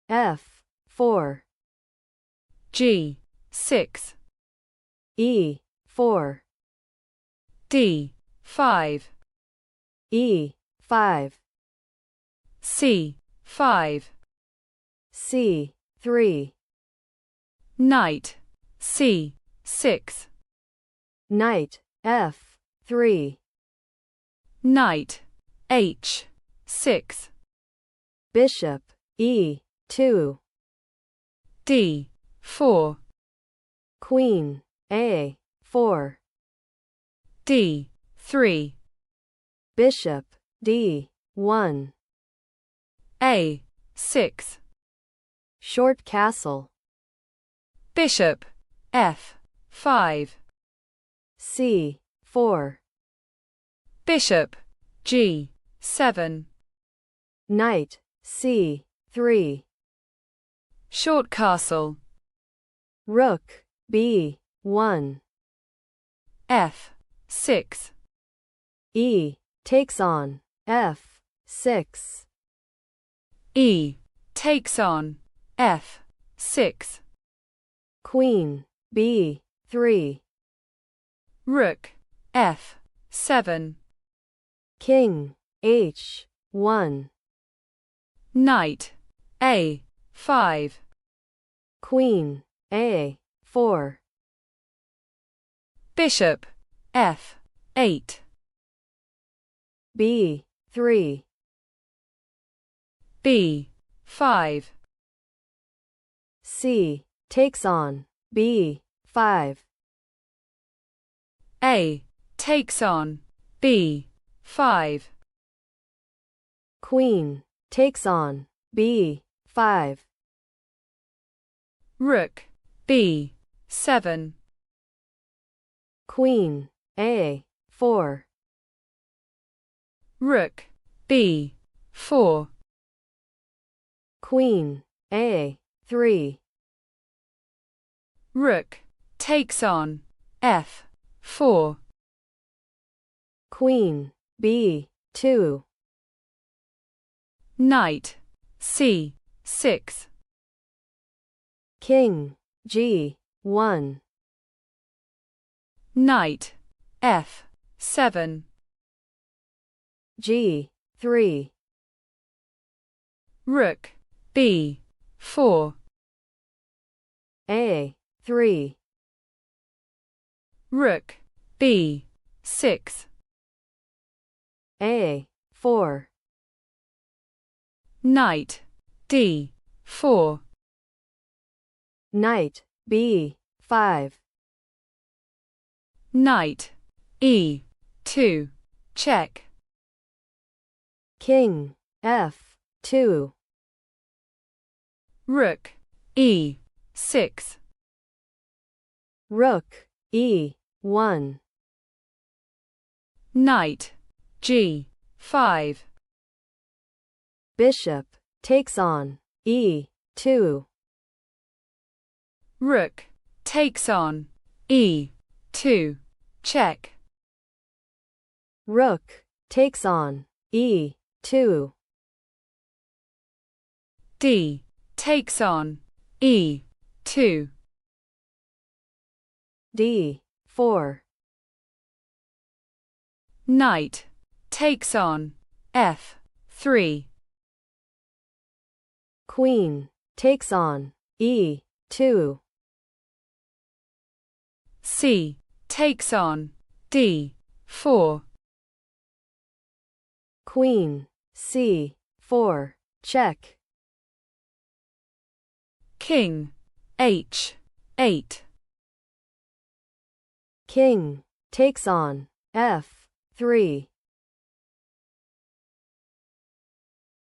F4. G6. E4. D5. E5. C5. C3. Knight C6. Knight F3. Knight H6. Bishop E2. D4. Queen A4. D3. Bishop D1. A6. Short castle. Bishop F5. C4. Bishop G7. Knight C3. Short castle. Rook B1. F6. E takes on F6. E takes on F6. Queen B3. Rook F7. King H1. Knight A5. Queen A4. Bishop F8. B3. B5. C takes on B5. A takes on B5. Queen takes on B5. Rook B7. Queen A4. Rook B4. Queen A3. Rook takes on F4. Queen B2. Knight C6. King G1. Knight F7. G3. Rook B4. A3. Rook B6. A4. Knight D4. Knight B5. Knight E2. Check. King F2. Rook E6. Rook E1. Knight G5. Bishop takes on E2. Rook takes on E2. Check. Rook takes on E2. D takes on E2. D4. Knight takes on F3. Queen takes on E2. C takes on D4. Queen C4. Check. King H8. King takes on F3.